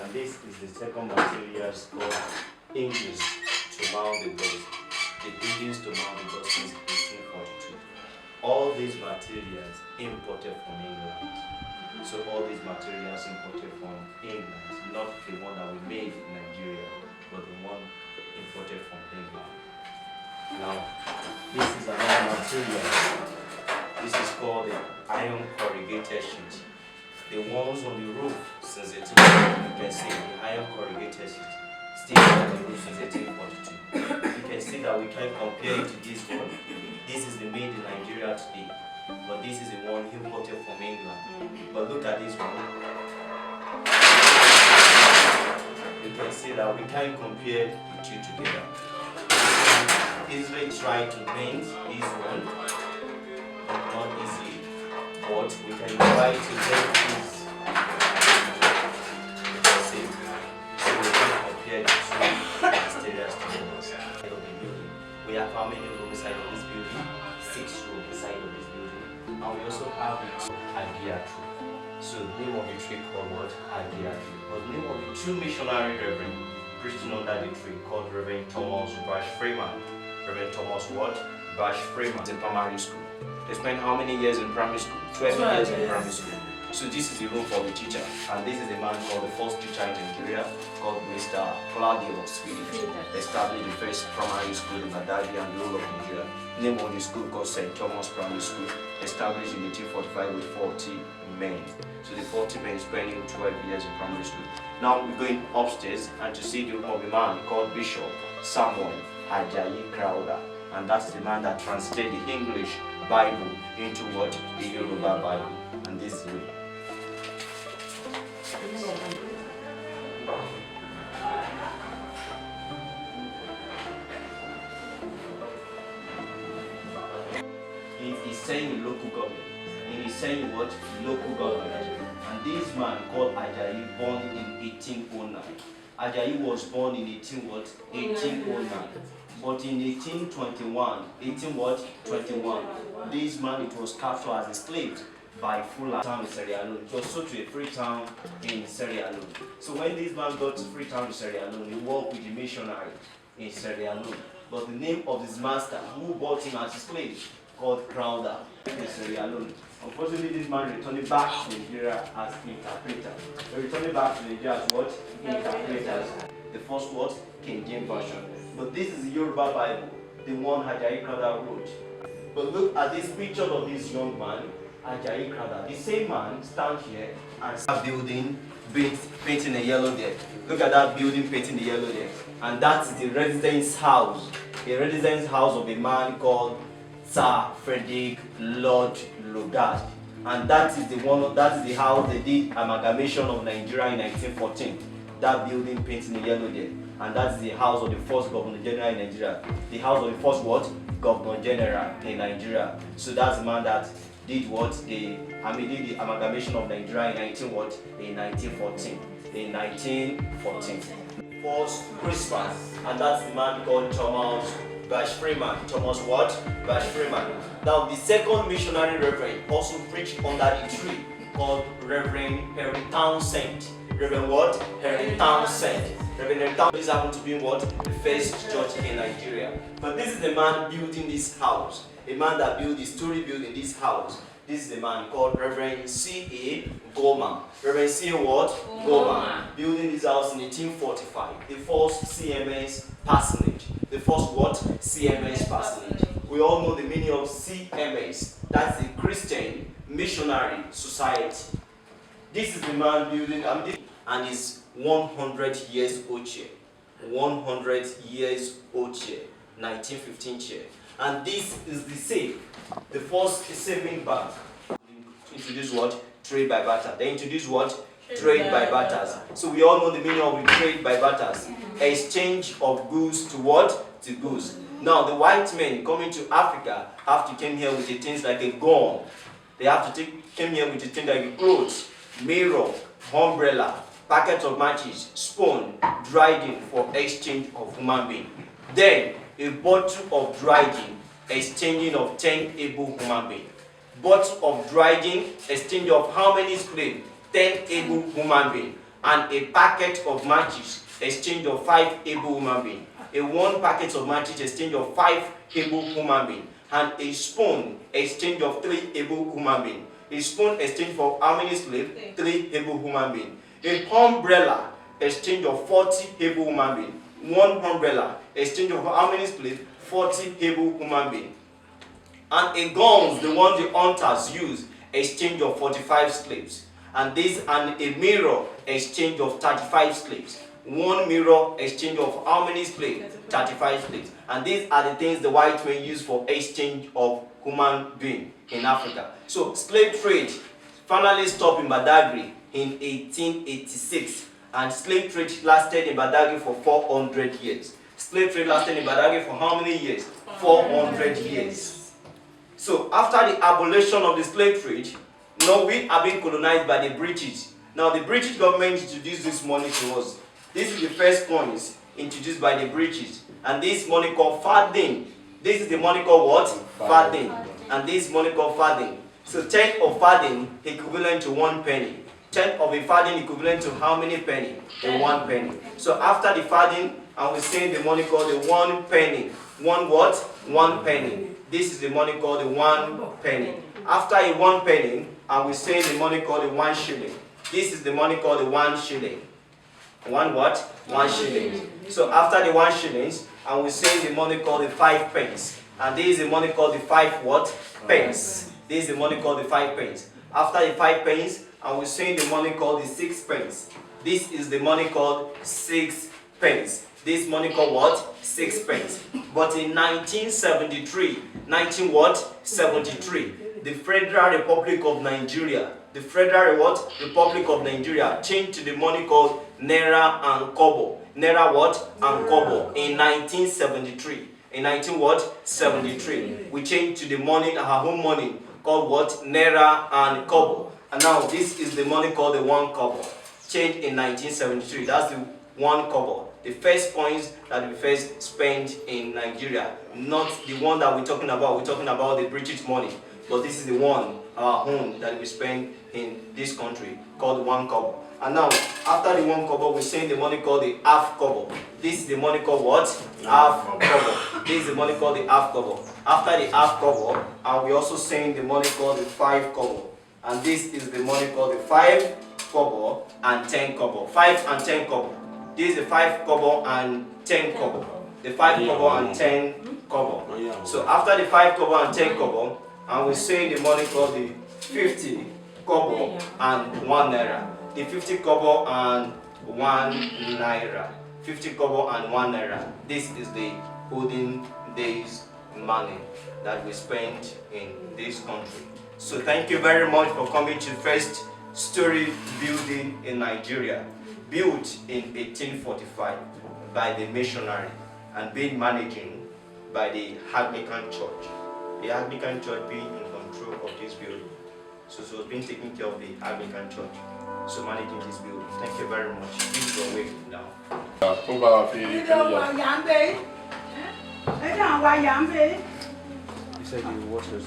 And this is the second material called hinges to mount the doors. The hinges to mount the doors since 1842. All these materials imported from England. So all these materials imported from England, not the one that we made in Nigeria, but the one imported from England. Now, this is another material. This is called the iron corrugated sheet. The ones on the roof since 1842, you can see the iron corrugated sheet still on the roof since 1842. You can see that we can compare it to this one. This is the made in Nigeria today, but this is the one imported from England. But look at this one. You can see that we can compare the two together. Easily try to bend this one, not easy, but we can try to bend this. You can see, so we can compare the two exterior structures inside of the building. We have how many rooms inside of this building? 6 rooms inside of this building. And we also have the Agia tree. So the name of the tree called what? Agia tree. But the name of the 2 missionary reverend preaching under the tree called Reverend Thomas Bash Freeman. Reverend Thomas what? Bash Freeman in primary school. They spent how many years in primary school? 12 years in primary school. So this is the room for the teacher. And this is a man called the first teacher in Nigeria called Mr. Claudius Phillips. Established the first primary school in Badagry and the whole of Nigeria. Name of the school called St. Thomas Primary School. Established in 1845 with 40 men. So the 40 men spending 12 years in primary school. Now we're going upstairs and to see the room of a man called Bishop Samuel Ajayi Crowder. And that's the man that translated the English Bible into what? The Yoruba Bible. And this is it. He's saying local government. And he's saying what? Local government. And this man called Ajayi born in 1809. Ajayi was born in 1809. But in 1821, this man it was captured as a slave by Fulani town in Sierra Leone. It was sold to a free town in Sierra Leone. So when this man got to free town in Sierra Leone, he worked with the missionary in Sierra Leone. But the name of his master, who bought him as a slave, called Crowder in Sierra Leone. Unfortunately, this man returned back to Nigeria as interpreter. He returned back to Nigeria as what? Interpreters. The first word, King James Version. But this is the Yoruba Bible, the one Ajayi Crowder wrote. But look at this picture of this young man, Ajayi Crowder. The same man stands here and start building, painting the yellow there. Look at that building painting the yellow there. And that's the residence house. The residence house of a man called Sir Frederick Lord Lugard. And that is the house they did amalgamation of Nigeria in 1914. That building painting the yellow there. And that's the house of the first Governor General in Nigeria. The house of the first what? Governor General in Nigeria. So that's the man that did what? Did the amalgamation of Nigeria in 1914. In 1914. First Christmas. And that's the man called Thomas Bash Freeman. Thomas what? Bash Freeman. Now the second missionary reverend also preached under the tree called Reverend Henry Townsend. Reverend what? Henry Townsend. Reverend Henry Townsend. This happened to be what? The first church in Nigeria. But this is the man building this house. A man that built the story building this house. This is the man called Reverend C.A. Gorman. Reverend C.A. what? Gorman. Building this house in 1845. The first CMS parsonage. The first what? CMS parsonage. We all know the meaning of CMS. That's the Christian Missionary Society. This is the man building, and it's 100 years old chair. 100 years old chair. 1915 chair. And this is the safe. The first saving bank. Introduce what? Trade by barter. They introduce what? Trade by barters. So we all know the meaning of trade by barters. Exchange of goods to what? To goods. Now the white men coming to Africa have to come here with the things like a gun. They have to came here with the things like clothes, mirror, umbrella, packets of matches, spoon, dried in for exchange of human being. Then a bottle of dried in, exchanging of 10 able human being. Bottle of dried in, exchange of how many slaves? 10 able human being. and a packet of matches, exchange of 5 able human beings. A 1 packet of matches, exchange of 5 able human beings. And a spoon, exchange of 3 able human beings. A spoon exchange for how many slaves? 3 able human beings. A umbrella, exchange of 40 able human beings. 1 umbrella, exchange of how many slaves? 40 able human beings. And a guns, the one the hunters use, exchange of 45 slaves. And a mirror, exchange of 35 slaves. 1 mirror, exchange of how many slaves? 35 slaves. And these are the things the white men use for exchange of human being in Africa. So slave trade finally stopped in Badagry in 1886. And slave trade lasted in Badagry for 400 years. Slave trade lasted in Badagry for how many years? 400 years. So after the abolition of the slave trade, now we are being colonized by the British. Now the British government introduced this money to us. This is the first coins introduced by the British. And this money called farthing. This is the money called what? Farthing. And this money called farthing. So 10 of farthing equivalent to 1 penny. 10 of a farthing equivalent to how many penny? A 1 penny. So after the farthing, and we say the money called the 1 penny. 1 what? 1 penny. This is the money called the 1 penny. After a 1 penny, and we say the money called the 1 shilling. This is the money called the 1 shilling. 1 what? 1 shilling. So after the 1 shillings, and we say the money called the 5 pence. And this is the money called the 5 what? Pence. This is the money called the 5 pence. After the 5 pence, and we say the money called the 6 pence. This is the money called 6 pence. This money called what? 6 pence. But in 1973, 19 what? 73, the Federal Republic of Nigeria, the Federal what? Republic of Nigeria changed to the money called Naira and Kobo. Naira what? And Kobo in 1973. In 19 what? 73. We changed to the money, our own money, called what? Naira and Kobo. And now this is the money called the 1 kobo. Changed in 1973. That's the 1 kobo. The first coins that we first spent in Nigeria. Not the one that we're talking about. We're talking about the British money. But this is the one, our own, that we spend in this country, called 1 kobo. And now, after the 1 kobo, we're saying the money called the half kobo. This is the money called what? Half kobo. This is the money called the half kobo. After the half kobo, and we're also saying the money called the 5 kobo. And this is the money called the 5 kobo and 10 kobo. 5 and 10 kobo. This is the 5 kobo and 10 kobo. The 5 kobo and 10 kobo. So after the 5 kobo and 10 kobo, and we say the money called the 50 kobo and 1 naira. The 50 kobo and 1 naira. 50 kobo and 1 naira. This is the olden days money that we spent in this country. So thank you very much for coming to First Story Building in Nigeria, built in 1845 by the missionary and being managed by the Anglican Church. The Anglican Church being in control of this building. So it was being taken care of the Anglican Church. So managing this building. Thank you very much. Please go away now. You said you watch this.